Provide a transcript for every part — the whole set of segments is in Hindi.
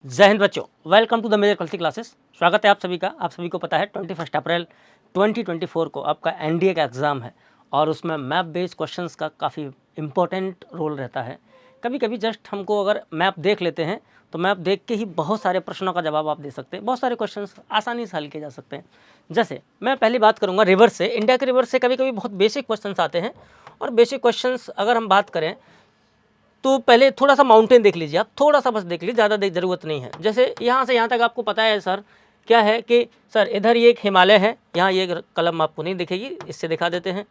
जय हिंद बच्चों, welcome to the major Kalsi classes. स्वागत है आप सभी का। आप सभी को पता है 21 अप्रैल 2024 को आपका एनडीए का एग्ज़ाम है और उसमें मैप बेस्ड क्वेश्चंस का काफ़ी इम्पोर्टेंट रोल रहता है। कभी कभी जस्ट हमको अगर मैप देख लेते हैं तो मैप देख के ही बहुत सारे प्रश्नों का जवाब आप दे सकते हैं, बहुत सारे क्वेश्चंस आसानी से हल किए जा सकते हैं। जैसे मैं पहली बात करूँगा रिवर से। इंडिया के रिवर से कभी कभी बहुत बेसिक क्वेश्चंस आते हैं और बेसिक क्वेश्चंस अगर हम बात करें तो पहले थोड़ा सा माउंटेन देख लीजिए, आप थोड़ा सा बस देख लीजिए, ज़्यादा देख ज़रूरत नहीं है। जैसे यहाँ से यहाँ तक आपको पता है सर क्या है कि सर इधर ये एक हिमालय है, यहाँ ये कलम आपको नहीं दिखेगी, इससे दिखा देते हैं।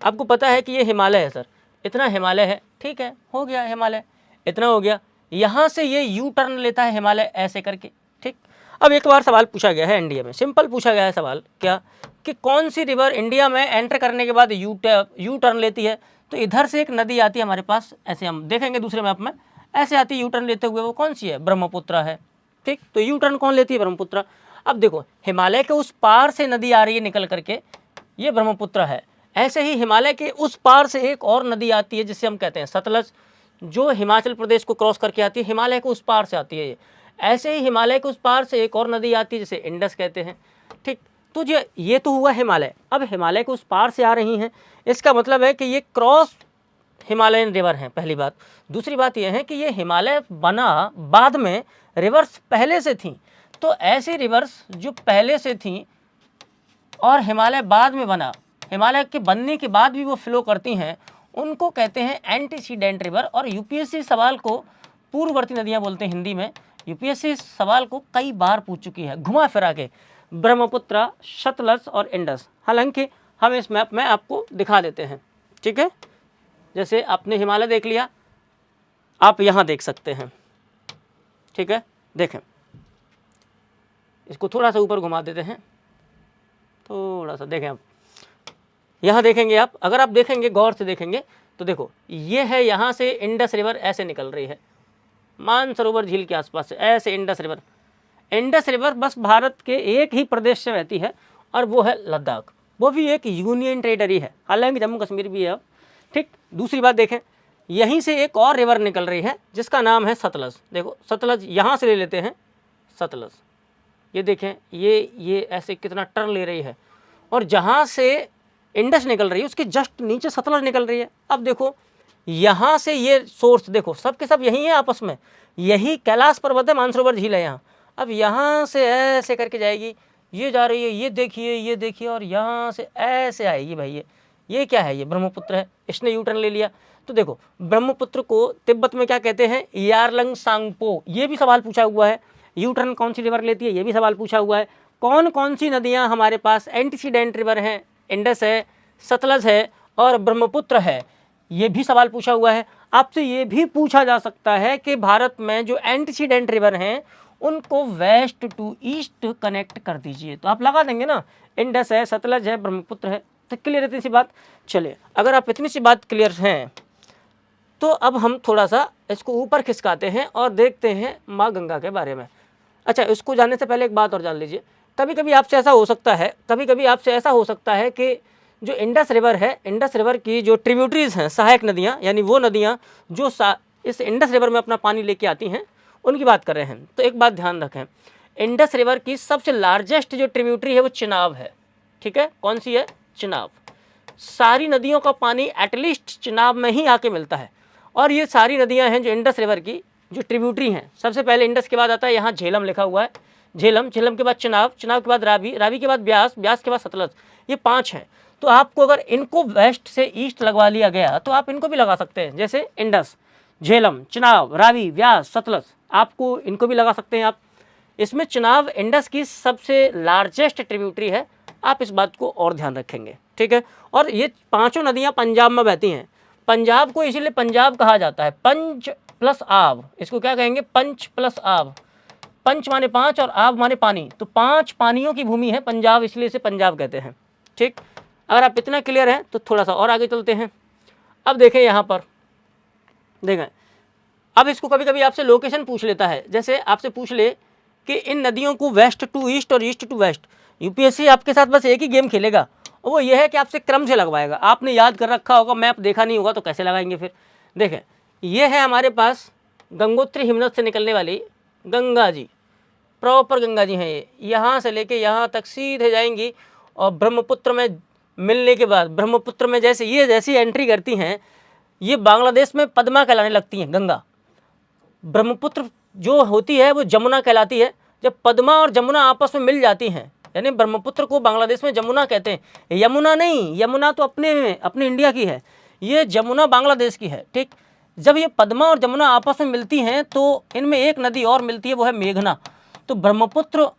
आपको पता है कि ये हिमालय है सर, इतना हिमालय है, ठीक है, हो गया हिमालय, इतना हो गया। यहाँ से ये यू टर्न लेता है हिमालय ऐसे करके, ठीक। अब एक बार सवाल पूछा गया है एनडीए में, सिंपल पूछा गया है सवाल क्या कि कौन सी रिवर इंडिया में एंटर करने के बाद यू टर्न लेती है। तो इधर से एक नदी आती है हमारे पास, ऐसे हम देखेंगे दूसरे मैप में, ऐसे आती है यू टर्न लेते हुए, वो कौन सी है? ब्रह्मपुत्र है, ठीक। तो यू टर्न कौन लेती है? ब्रह्मपुत्र। अब देखो हिमालय के उस पार से नदी आ रही है निकल करके, ये ब्रह्मपुत्र है। ऐसे ही हिमालय के उस पार से एक और नदी आती है जिसे हम कहते हैं सतलज, जो हिमाचल प्रदेश को क्रॉस करके आती है, हिमालय के उस पार से आती है ये। ऐसे ही हिमालय के उस पार से एक और नदी आती है जिसे इंडस कहते हैं, ठीक। तो ये तो हुआ हिमालय। अब हिमालय के उस पार से आ रही हैं, इसका मतलब है कि ये क्रॉस हिमालयन रिवर हैं, पहली बात। दूसरी बात यह है कि ये हिमालय बना बाद में, रिवर्स पहले से थी। तो ऐसी रिवर्स जो पहले से थी और हिमालय बाद में बना, हिमालय के बनने के बाद भी वो फ्लो करती हैं, उनको कहते हैं एंटीसीडेंट रिवर। और यूपीएससी सवाल को पूर्ववर्ती नदियाँ बोलते हैं हिंदी में। यूपीएससी सवाल को कई बार पूछ चुकी है घुमा फिरा के, ब्रह्मपुत्र, सतलज और इंडस। हालांकि हम इस मैप में आपको दिखा देते हैं, ठीक है। जैसे आपने हिमालय देख लिया, आप यहाँ देख सकते हैं, ठीक है। देखें, इसको थोड़ा सा ऊपर घुमा देते हैं, थोड़ा सा देखें आप, यहाँ देखेंगे आप, अगर आप देखेंगे गौर से देखेंगे तो देखो ये है, यहाँ से इंडस रिवर ऐसे निकल रही है मानसरोवर झील के आसपास से, ऐसे इंडस रिवर। इंडस रिवर बस भारत के एक ही प्रदेश से बहती है और वो है लद्दाख, वो भी एक यूनियन टेरिटरी है, हालांकि जम्मू कश्मीर भी है अब, ठीक। दूसरी बात देखें, यहीं से एक और रिवर निकल रही है जिसका नाम है सतलज। देखो सतलज यहाँ से ले लेते हैं, सतलज ये देखें, ये ऐसे कितना टर्न ले रही है, और जहाँ से इंडस निकल रही है उसके जस्ट नीचे सतलज निकल रही है। अब देखो यहाँ से ये सोर्स देखो, सब के सब यही है आपस में, यही कैलाश पर्वत है, मानसरोवर झील है यहाँ। अब यहाँ से ऐसे करके जाएगी, ये जा रही है, ये देखिए, और यहाँ से ऐसे आएगी भाई। ये क्या है? ये ब्रह्मपुत्र है, इसने यू टर्न ले लिया। तो देखो ब्रह्मपुत्र को तिब्बत में क्या कहते हैं? यारलंग सांगपो। ये भी सवाल पूछा हुआ है। यू टर्न कौन सी रिवर लेती है? ये भी सवाल पूछा हुआ है। कौन कौन सी नदियाँ हमारे पास एंटीसीडेंट रिवर हैं? इंडस है, सतलज है और ब्रह्मपुत्र है। ये भी सवाल पूछा हुआ है। आपसे ये भी पूछा जा सकता है कि भारत में जो एंटीसीडेंट रिवर हैं उनको वेस्ट टू ईस्ट कनेक्ट कर दीजिए, तो आप लगा देंगे ना, इंडस है, सतलज है, ब्रह्मपुत्र है। तो क्लियर है इतनी सी बात। चलिए, अगर आप इतनी सी बात क्लियर हैं तो अब हम थोड़ा सा इसको ऊपर खिसकाते हैं और देखते हैं माँ गंगा के बारे में। अच्छा, इसको जानने से पहले एक बात और जान लीजिए। कभी कभी आपसे ऐसा हो सकता है कि जो इंडस रिवर है, इंडस रिवर की जो ट्रिब्यूटरीज हैं, सहायक नदियाँ, यानी वो नदियाँ जो इस इंडस रिवर में अपना पानी लेके आती हैं, उनकी बात कर रहे हैं। तो एक बात ध्यान रखें, इंडस रिवर की सबसे लार्जेस्ट जो ट्रिब्यूटरी है वो चिनाब है, ठीक है। कौन सी है? चिनाब। सारी नदियों का पानी एटलीस्ट चिनाब में ही आके मिलता है। और ये सारी नदियां हैं जो इंडस रिवर की जो ट्रिब्यूटरी हैं, सबसे पहले इंडस के बाद आता है, यहाँ झेलम लिखा हुआ है, झेलम के बाद चिनाब, के बाद रावी के बाद ब्यास के बाद सतलज। ये 5 हैं। तो आपको अगर इनको वेस्ट से ईस्ट लगवा लिया गया तो आप इनको भी लगा सकते हैं, जैसे इंडस, झेलम, चिनाब, रावी, व्यास, सतलज, आपको इनको भी लगा सकते हैं आप। इसमें चिनाब इंडस की सबसे लार्जेस्ट ट्रिब्यूटरी है, आप इस बात को और ध्यान रखेंगे, ठीक है। और ये 5 नदियाँ पंजाब में बहती हैं। पंजाब को इसीलिए पंजाब कहा जाता है, पंच प्लस आब, इसको क्या कहेंगे? पंच प्लस आब। पंच माने 5 और आब माने पानी, तो 5 पानियों की भूमि है पंजाब, इसलिए इसे पंजाब कहते हैं, ठीक। अगर आप इतना क्लियर हैं तो थोड़ा सा और आगे चलते हैं। अब देखें, यहाँ पर देखें, अब इसको कभी कभी आपसे लोकेशन पूछ लेता है, जैसे आपसे पूछ ले कि इन नदियों को वेस्ट टू ईस्ट और ईस्ट टू वेस्ट। यूपीएससी आपके साथ बस एक ही गेम खेलेगा, और वो ये है कि आपसे क्रम से लगवाएगा। आपने याद कर रखा होगा, मैप देखा नहीं होगा तो कैसे लगाएंगे फिर। देखें, ये है हमारे पास गंगोत्री हिमनद से निकलने वाली गंगा जी, प्रॉपर गंगा जी हैं ये। यहाँ से लेके यहाँ तक सीधे जाएंगी और ब्रह्मपुत्र में मिलने के बाद ब्रह्मपुत्र में जैसी एंट्री करती हैं, ये बांग्लादेश में पद्मा कहलाने लगती हैं गंगा। ब्रह्मपुत्र जो होती है वो जमुना कहलाती है। जब पद्मा और जमुना आपस में मिल जाती हैं, यानी ब्रह्मपुत्र को बांग्लादेश में जमुना कहते हैं, यमुना नहीं, यमुना तो अपने इंडिया की है, ये जमुना बांग्लादेश की है। ठीक, जब ये पद्मा और जमुना आपस में मिलती हैं तो इनमें एक नदी और मिलती है, वो है मेघना। तो ब्रह्मपुत्र,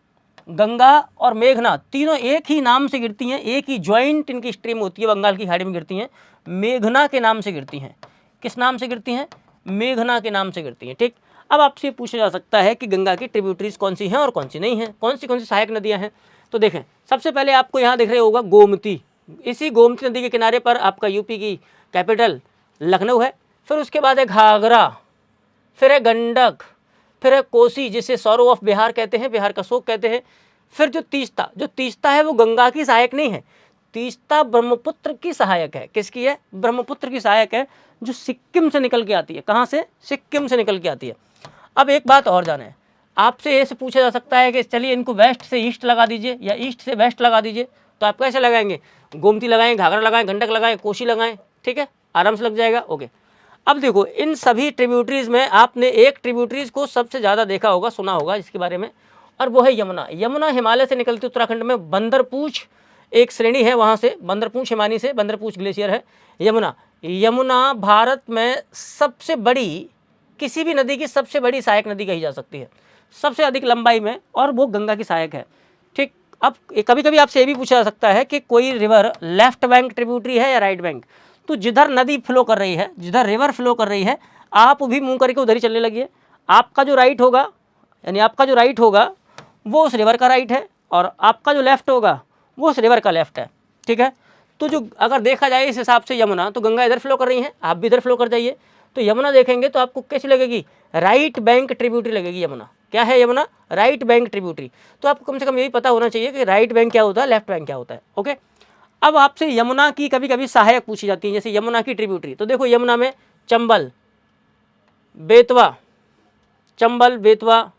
गंगा और मेघना तीनों एक ही नाम से गिरती हैं, एक ही ज्वाइंट इनकी स्ट्रीम होती है, बंगाल की खाड़ी में गिरती हैं, मेघना के नाम से गिरती हैं। किस नाम से गिरती हैं? मेघना के नाम से गिरती हैं। ठीक, अब आपसे पूछा जा सकता है कि गंगा की ट्रिब्यूटरीज कौन सी हैं और कौन सी नहीं हैं, कौन सी सहायक नदियां हैं। तो देखें, सबसे पहले आपको यहाँ दिख रहे होगा गोमती। इसी गोमती नदी के किनारे पर आपका यूपी की कैपिटल लखनऊ है। फिर उसके बाद है घाघरा, फिर है गंडक, फिर है कोसी, जिसे सौरो ऑफ बिहार कहते हैं, बिहार का शोक कहते हैं। फिर जो तीस्ता है वो गंगा की सहायक नहीं है, तीस्ता ब्रह्मपुत्र की सहायक है। किसकी है? ब्रह्मपुत्र की सहायक है, जो सिक्किम से निकल के आती है। कहाँ से? सिक्किम से निकल के आती है। अब एक बात और जाने, आपसे ऐसे पूछा जा सकता है कि चलिए इनको वेस्ट से ईस्ट लगा दीजिए या ईस्ट से वेस्ट लगा दीजिए, तो आप कैसे लगाएंगे? गोमती लगाएं, घाघरा लगाएं, गंडक लगाएं, कोसी लगाएं, ठीक है, आराम से लग जाएगा। ओके, अब देखो इन सभी ट्रिब्यूटरीज में आपने एक ट्रिब्यूटरीज को सबसे ज़्यादा देखा होगा, सुना होगा इसके बारे में, और वो है यमुना। यमुना हिमालय से निकलती उत्तराखंड में बंदरपूछ एक श्रेणी है, वहाँ से बंदरपूछ हिमानी से बंदरपूछ ग्लेशियर है यमुना भारत में सबसे बड़ी, किसी भी नदी की सबसे बड़ी सहायक नदी कही जा सकती है, सबसे अधिक लंबाई में, और वो गंगा की सहायक है। ठीक, अब कभी कभी आपसे ये भी पूछा जा सकता है कि कोई रिवर लेफ्ट बैंक ट्रिब्यूटरी है या राइट बैंक। तो जिधर नदी फ्लो कर रही है, जिधर रिवर फ्लो कर रही है, आप भी मुंह करके उधर ही चलने लगिए। आपका जो राइट होगा, यानी आपका जो राइट होगा वो उस रिवर का राइट है, और आपका जो लेफ्ट होगा वो उस रिवर का लेफ्ट है। ठीक है, तो जो अगर देखा जाए इस हिसाब से यमुना, तो गंगा इधर फ्लो कर रही है, आप भी इधर फ्लो कर जाइए, तो यमुना देखेंगे तो आपको कैसी लगेगी? राइट बैंक ट्रिब्यूटरी लगेगी यमुना। क्या है यमुना? Right bank tributary. तो आपको कम से कम यही पता होना चाहिए कि राइट बैंक क्या होता है, लेफ्ट बैंक क्या होता है। ओके, अब आपसे यमुना की कभी कभी सहायक पूछी जाती है, जैसे यमुना की ट्रिब्यूटरी। तो देखो यमुना में चंबल, बेतवा, चंबल, बेतवा,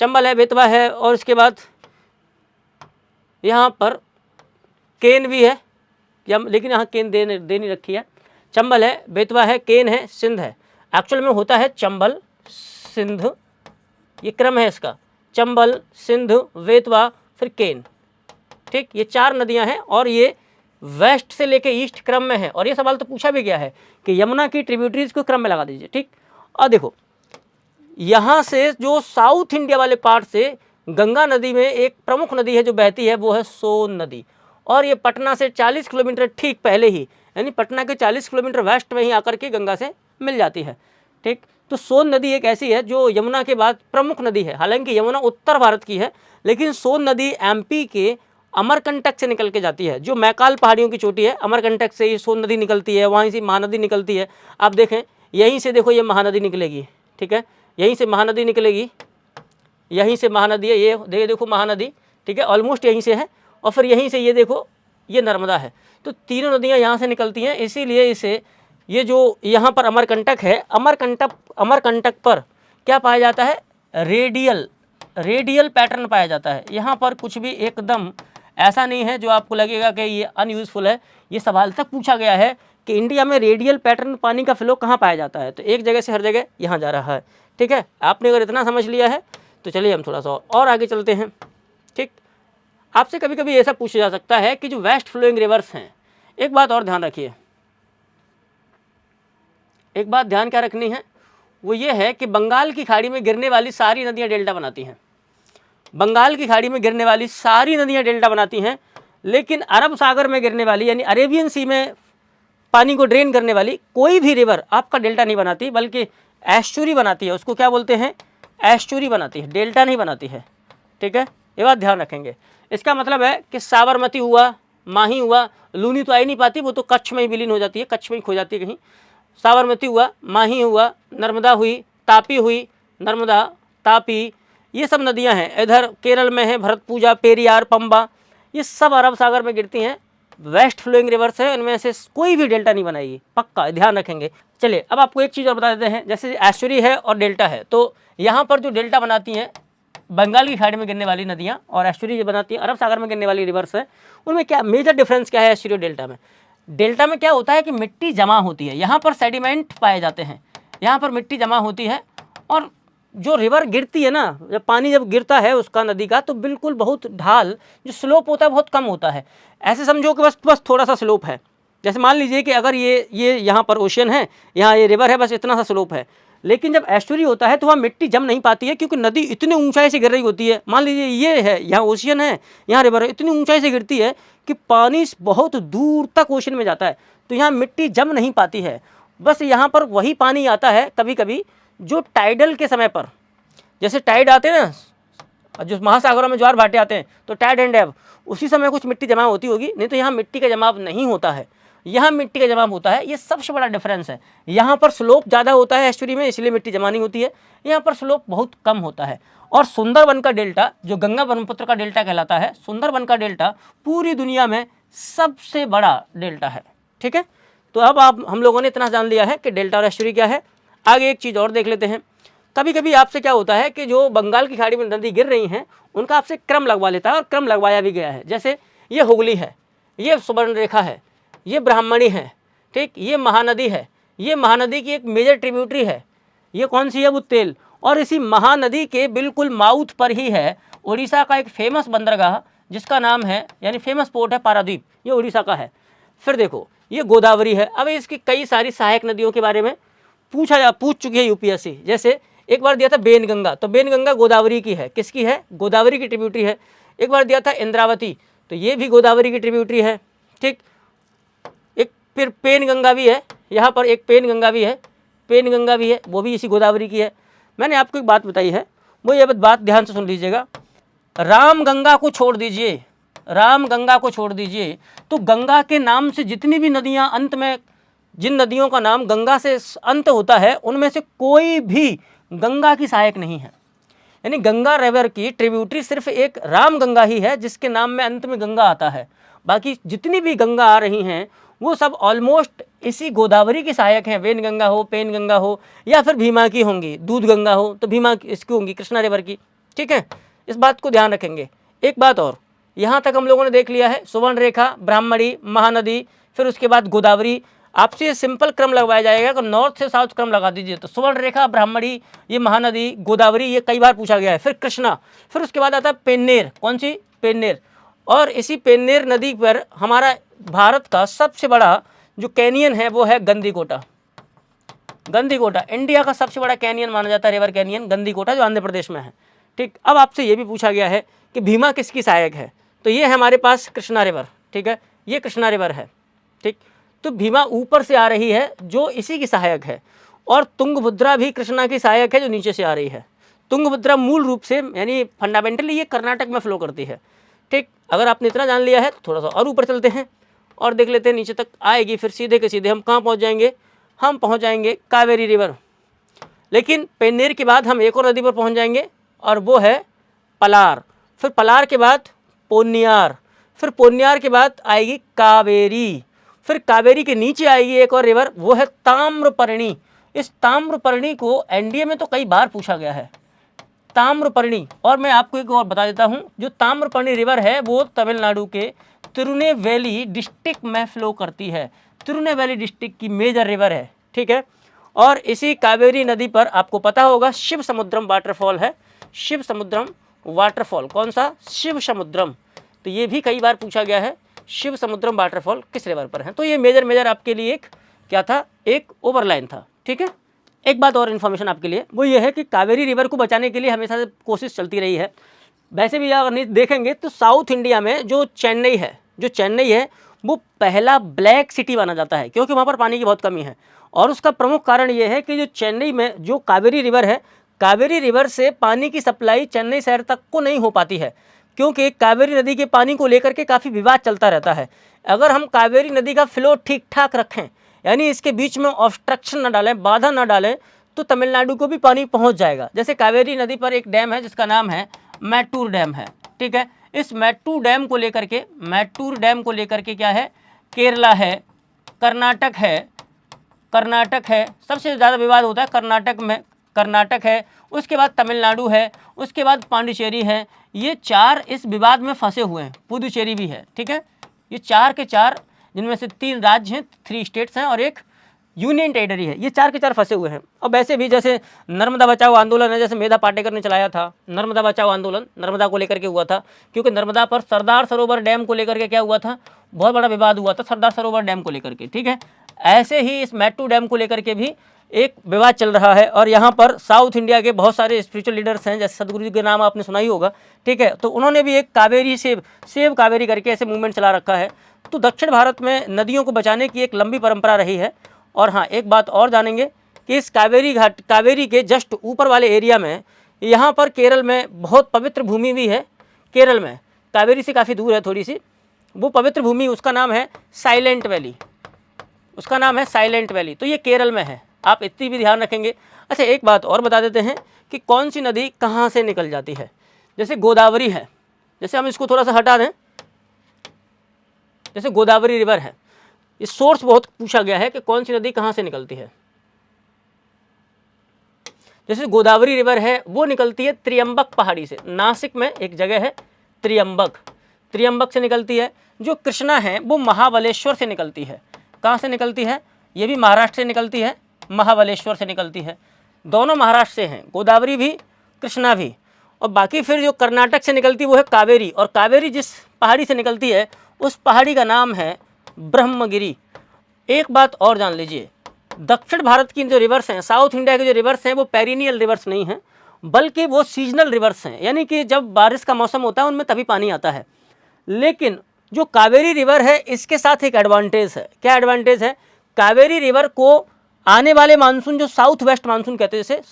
चंबल है, बेतवा है, और इसके बाद यहाँ पर केन भी है, लेकिन यहाँ केन दे नहीं रखी है। चंबल है, बेतवा है, केन है, सिंध है। एक्चुअल में होता है चंबल, सिंध, ये क्रम है इसका, चंबल, सिंध, बेतवा, फिर केन। ठीक, ये 4 नदियां हैं और ये वेस्ट से लेके ईस्ट क्रम में है। और ये सवाल तो पूछा भी गया है कि यमुना की ट्रिब्यूटरीज को क्रम में लगा दीजिए। ठीक, और देखो यहाँ से जो साउथ इंडिया वाले पार्ट से गंगा नदी में एक प्रमुख नदी है जो बहती है, वो है सोन नदी, और ये पटना से 40 किलोमीटर ठीक पहले ही, यानी पटना के 40 किलोमीटर वेस्ट में ही आकर के गंगा से मिल जाती है। ठीक, तो सोन नदी एक ऐसी है जो यमुना के बाद प्रमुख नदी है। हालांकि यमुना उत्तर भारत की है, लेकिन सोन नदी एमपी के अमरकंटक से निकल के जाती है, जो मैकाल पहाड़ियों की चोटी है, अमरकंटक से ये सोन नदी निकलती है, वहीं से महानदी निकलती है। आप देखें यहीं से, देखो ये महानदी निकलेगी, ठीक है, यहीं से महानदी निकलेगी, यहीं से महानदी है, ये देखो महानदी, ठीक है, ऑलमोस्ट यहीं से है, और फिर यहीं से ये देखो ये नर्मदा है। तो तीनों नदियाँ यहाँ से निकलती हैं, इसीलिए इसे, ये जो यहाँ पर अमरकंटक है, अमरकंटक पर क्या पाया जाता है? रेडियल पैटर्न पाया जाता है। यहाँ पर कुछ भी एकदम ऐसा नहीं है जो आपको लगेगा कि ये अनयूजफुल है। ये सवाल तक पूछा गया है कि इंडिया में रेडियल पैटर्न पानी का फ्लो कहाँ पाया जाता है, तो एक जगह से हर जगह यहाँ जा रहा है। ठीक है, आपने अगर इतना समझ लिया है तो चलिए हम थोड़ा सा और आगे चलते हैं। ठीक, आपसे कभी कभी ऐसा पूछा जा सकता है कि जो वेस्ट फ्लोइंग रिवर्स हैं, एक बात और ध्यान रखिए, एक बात ध्यान क्या रखनी है, वो ये है कि बंगाल की खाड़ी में गिरने वाली सारी नदियाँ डेल्टा बनाती हैं। बंगाल की खाड़ी में गिरने वाली सारी नदियाँ डेल्टा बनाती हैं, लेकिन अरब सागर में गिरने वाली, यानी अरेबियन सी में पानी को ड्रेन करने वाली कोई भी रिवर आपका डेल्टा नहीं बनाती, बल्कि एस्चुरी बनाती है। उसको क्या बोलते हैं? एस्चुरी बनाती है, डेल्टा नहीं बनाती है। ठीक है, ये बात ध्यान रखेंगे। इसका मतलब है कि साबरमती हुआ, माही हुआ, लूनी तो आ ही नहीं पाती, वो तो कच्छ में ही विलीन हो जाती है, कच्छ में ही खो जाती है कहीं। साबरमती हुआ, माही हुआ, नर्मदा हुई, तापी हुई, नर्मदा, तापी, ये सब नदियां हैं। इधर केरल में है भरतपूजा, पेरियार, पंबा, ये सब अरब सागर में गिरती हैं। वेस्ट फ्लोइंग रिवर्स है, उनमें से कोई भी डेल्टा नहीं बनाएगी, पक्का ध्यान रखेंगे। चलिए अब आपको एक चीज़ और बता देते हैं, जैसे एस्चुरी है और डेल्टा है, तो यहाँ पर जो डेल्टा बनाती हैं बंगाल की खाड़ी में गिरने वाली नदियाँ, और एस्चुरी जो बनाती है अरब सागर में गिरने वाली रिवर्स है, उनमें क्या मेजर डिफरेंस क्या है एस्चुरी और डेल्टा में? डेल्टा में क्या होता है कि मिट्टी जमा होती है, यहाँ पर सेडिमेंट पाए जाते हैं, यहाँ पर मिट्टी जमा होती है, और जो रिवर गिरती है ना, जब पानी जब गिरता है उसका नदी का, तो बिल्कुल बहुत ढाल जो स्लोप होता है बहुत कम होता है। ऐसे समझो कि बस थोड़ा सा स्लोप है, जैसे मान लीजिए कि अगर ये यहाँ पर ओशन है, यहाँ ये रिवर है, बस इतना सा स्लोप है। लेकिन जब एस्चुरी होता है तो वहाँ मिट्टी जम नहीं पाती है, क्योंकि नदी इतनी ऊंचाई से गिर रही होती है। मान लीजिए ये है, यहाँ ओशियन है, यहाँ रिवर है, इतनी ऊंचाई से गिरती है कि पानी बहुत दूर तक ओशन में जाता है, तो यहाँ मिट्टी जम नहीं पाती है। बस यहाँ पर वही पानी आता है कभी कभी जो टाइडल के समय पर, जैसे टाइड आते हैं ना, जो महासागरों में ज्वार भाटे आते हैं, तो टाइड एंड एब, उसी समय कुछ मिट्टी जमा होती होगी, नहीं तो यहाँ मिट्टी का जमाव नहीं होता है, यहाँ मिट्टी का जमाव होता है। ये सबसे बड़ा डिफरेंस है। यहाँ पर स्लोप ज़्यादा होता है एस्चुरी में, इसलिए मिट्टी जमा नहीं होती है, यहाँ पर स्लोप बहुत कम होता है। और सुंदरबन का डेल्टा, जो गंगा ब्रह्मपुत्र का डेल्टा कहलाता है, सुंदरबन का डेल्टा पूरी दुनिया में सबसे बड़ा डेल्टा है। ठीक है, तो अब हम लोगों ने इतना जान लिया है कि डेल्टा और एस्चुरी क्या है। आगे एक चीज़ और देख लेते हैं। कभी कभी आपसे क्या होता है कि जो बंगाल की खाड़ी में नदी गिर रही हैं, उनका आपसे क्रम लगवा लेता है, और क्रम लगवाया भी गया है। जैसे ये हुगली है, ये सुवर्णरेखा है, ये ब्राह्मणी है, ठीक, ये महानदी है, ये महानदी की एक मेजर ट्रिब्यूटरी है, ये कौन सी है? बुत्तेल। और इसी महानदी के बिल्कुल माउथ पर ही है उड़ीसा का एक फेमस बंदरगाह, जिसका नाम है, यानी फेमस पोर्ट है पारादीप, ये उड़ीसा का है। फिर देखो ये गोदावरी है। अब इसकी कई सारी सहायक नदियों के बारे में पूछ चुकी है यूपीएससी। जैसे एक बार दिया था बेनगंगा, तो बेनगंगा गोदावरी की है, किसकी है? गोदावरी की ट्रिब्यूटरी है। एक बार दिया था इंद्रावती, तो ये भी गोदावरी की ट्रिब्यूटरी है। ठीक, एक फिर पेनगंगा भी है, यहाँ पर एक पेनगंगा भी है, पेनगंगा भी है, वो भी इसी गोदावरी की है। मैंने आपको एक बात बताई है, वो ये बात ध्यान से सुन लीजिएगा। रामगंगा को छोड़ दीजिए, रामगंगा को छोड़ दीजिए, तो गंगा के नाम से जितनी भी नदियाँ अंत में, जिन नदियों का नाम गंगा से अंत होता है, उनमें से कोई भी गंगा की सहायक नहीं है। यानी गंगा रिवर की ट्रिब्यूटरी सिर्फ एक रामगंगा ही है, जिसके नाम में अंत में गंगा आता है। बाकी जितनी भी गंगा आ रही हैं वो सब ऑलमोस्ट इसी गोदावरी की सहायक हैं। वेनगंगा हो, पेनगंगा हो, या फिर भीमा की होंगी, दूध गंगा हो तो भीमा इसकी होंगी, कृष्णा रिवर की। ठीक है, इस बात को ध्यान रखेंगे। एक बात और, यहाँ तक हम लोगों ने देख लिया है, सुवर्णरेखा, ब्राह्मणी, महानदी, फिर उसके बाद गोदावरी। आपसे ये सिंपल क्रम लगवाया जाएगा कि नॉर्थ से साउथ क्रम लगा दीजिए, तो सुवर्णरेखा, ब्राह्मणी, ये महानदी, गोदावरी, ये कई बार पूछा गया है। फिर कृष्णा, फिर उसके बाद आता है पेन्नेर। कौन सी? पेन्नेर। और इसी पेन्नेर नदी पर हमारा भारत का सबसे बड़ा जो कैनियन है वो है गंदीकोटा। गंदीकोटा इंडिया का सबसे बड़ा कैनियन माना जाता है, रिवर कैनियन गंदीकोटा, जो आंध्र प्रदेश में है। ठीक, अब आपसे ये भी पूछा गया है कि भीमा किसकी सहायक है, तो ये है हमारे पास कृष्णा रिवर। ठीक है, ये कृष्णा रिवर है। ठीक, तो भीमा ऊपर से आ रही है जो इसी की सहायक है, और तुंगभद्रा भी कृष्णा की सहायक है जो नीचे से आ रही है। तुंगभद्रा मूल रूप से यानी फंडामेंटली ये कर्नाटक में फ्लो करती है। ठीक, अगर आपने इतना जान लिया है तो थोड़ा सा और ऊपर चलते हैं और देख लेते हैं नीचे तक आएगी, फिर सीधे के सीधे हम कहाँ पहुँच जाएंगे? हम पहुँच जाएंगे कावेरी रिवर। लेकिन पेन्नेर के बाद हम एक और नदी पर पहुँच जाएंगे, और वो है पलार। फिर पलार के बाद पोन्नियार, फिर पोन्नियार के बाद आएगी कावेरी, फिर कावेरी के नीचे आएगी एक और रिवर, वो है ताम्रपर्णी। इस ताम्रपर्णी को एनडीए में तो कई बार पूछा गया है, ताम्रपर्णी। और मैं आपको एक और बता देता हूँ, जो ताम्रपर्णी रिवर है वो तमिलनाडु के तिरुनेवेली डिस्ट्रिक्ट में फ्लो करती है। तिरुनेवेली डिस्ट्रिक्ट की मेजर रिवर है। ठीक है, और इसी कावेरी नदी पर आपको पता होगा शिव समुद्रम वाटरफॉल है। शिव समुद्रम वाटरफॉल, कौन सा? शिव समुद्रम। तो ये भी कई बार पूछा गया है, शिव समुद्रम वाटरफॉल किस रिवर पर है। तो ये मेजर आपके लिए एक क्या था? एक ओवरलाइन था। ठीक है, एक बात और इन्फॉर्मेशन आपके लिए, वो ये है कि कावेरी रिवर को बचाने के लिए हमेशा से कोशिश चलती रही है। वैसे भी अगर नहीं देखेंगे तो साउथ इंडिया में जो चेन्नई है वो पहला ब्लैक सिटी माना जाता है, क्योंकि वहाँ पर पानी की बहुत कमी है। और उसका प्रमुख कारण ये है कि जो चेन्नई में जो कावेरी रिवर है, कावेरी रिवर से पानी की सप्लाई चेन्नई शहर तक को नहीं हो पाती है, क्योंकि कावेरी नदी के पानी को लेकर के काफ़ी विवाद चलता रहता है। अगर हम कावेरी नदी का फ्लो ठीक ठाक रखें, यानी इसके बीच में ऑब्स्ट्रक्शन न डालें, बाधा न डालें, तो तमिलनाडु को भी पानी पहुंच जाएगा। जैसे कावेरी नदी पर एक डैम है जिसका नाम है मैटूर डैम है। ठीक है, इस मैट्टूर डैम को लेकर के क्या है, केरला है, कर्नाटक है, सबसे ज़्यादा विवाद होता है कर्नाटक में, कर्नाटक है, उसके बाद तमिलनाडु है, उसके बाद पांडिचेरी है। ये 4 इस विवाद में फंसे हुए हैं, पुदुचेरी भी है, ठीक है। ये 4 के 4, जिनमें से 3 राज्य हैं, 3 स्टेट्स हैं और एक यूनियन टेरिटरी है, ये 4 के 4 फंसे हुए हैं। और वैसे भी जैसे नर्मदा बचाओ आंदोलन है, जैसे मेधा पाटेकर ने चलाया था, नर्मदा बचाओ आंदोलन नर्मदा को लेकर के हुआ था, क्योंकि नर्मदा पर सरदार सरोवर डैम को लेकर के क्या हुआ था, बहुत बड़ा विवाद हुआ था सरदार सरोवर डैम को लेकर के, ठीक है। ऐसे ही इस मैट्टूर डैम को लेकर के भी एक विवाद चल रहा है। और यहाँ पर साउथ इंडिया के बहुत सारे स्पिरिचुअल लीडर्स हैं, जैसे सदगुरु जी के नाम आपने सुना ही होगा, ठीक है। तो उन्होंने भी एक कावेरी सेव कावेरी करके ऐसे मूवमेंट चला रखा है। तो दक्षिण भारत में नदियों को बचाने की एक लंबी परंपरा रही है। और हाँ, एक बात और जानेंगे कि इस कावेरी के जस्ट ऊपर वाले एरिया में, यहाँ पर केरल में बहुत पवित्र भूमि भी है। केरल में कावेरी से काफ़ी दूर है थोड़ी सी, वो पवित्र भूमि, उसका नाम है साइलेंट वैली, उसका नाम है साइलेंट वैली। तो ये केरल में है, आप इतनी भी ध्यान रखेंगे। अच्छा, एक बात और बता देते हैं कि कौन सी नदी कहाँ से निकल जाती है। जैसे गोदावरी है, जैसे हम इसको थोड़ा सा हटा दें, जैसे गोदावरी रिवर है, इस सोर्स बहुत पूछा गया है कि कौन सी नदी कहाँ से निकलती है। जैसे गोदावरी रिवर है, वो निकलती है त्रियंबक पहाड़ी से, नासिक में एक जगह है त्रियंबक से निकलती है। जो कृष्णा है वो महाबलेश्वर से निकलती है। कहाँ से निकलती है, ये भी महाराष्ट्र से निकलती है, महाबलेश्वर से निकलती है। दोनों महाराष्ट्र से हैं, गोदावरी भी कृष्णा भी। और बाकी फिर जो कर्नाटक से निकलती है वो है कावेरी, और कावेरी जिस पहाड़ी से निकलती है उस पहाड़ी का नाम है ब्रह्मगिरी। एक बात और जान लीजिए, दक्षिण भारत की जो रिवर्स हैं, साउथ इंडिया के जो रिवर्स हैं, वो पेरिनियल रिवर्स नहीं हैं, बल्कि वो सीजनल रिवर्स हैं, यानी कि जब बारिश का मौसम होता है उनमें तभी पानी आता है। लेकिन जो कावेरी रिवर है, इसके साथ एक एडवांटेज है। क्या एडवांटेज है, कावेरी रिवर को आने वाले मानसून, जो साउथ वेस्ट मानसून कहते हैं, जैसे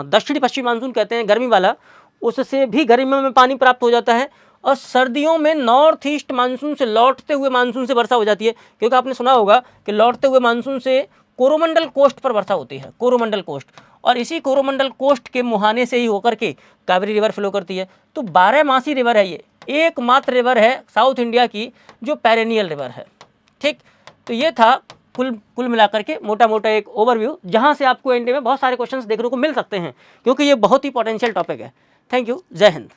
दक्षिणी पश्चिमी मानसून कहते हैं, गर्मी वाला, उससे भी गर्मियों में पानी प्राप्त हो जाता है। और सर्दियों में नॉर्थ ईस्ट मानसून से, लौटते हुए मानसून से वर्षा हो जाती है। क्योंकि आपने सुना होगा कि लौटते हुए मानसून से कोरोमंडल कोस्ट पर वर्षा होती है, कोरोमंडल कोस्ट, और इसी कोरोमंडल कोस्ट के मुहाने से ही होकर के कावेरी रिवर फ्लो करती है। तो 12 रिवर है, ये एकमात्र रिवर है साउथ इंडिया की जो पेरेनियल रिवर है, ठीक। तो ये था कुल मिलाकर के मोटा मोटा एक ओवरव्यू, जहाँ से आपको एंड में बहुत सारे क्वेश्चंस देखने को मिल सकते हैं, क्योंकि ये बहुत ही पोटेंशियल टॉपिक है। थैंक यू, जय हिंद।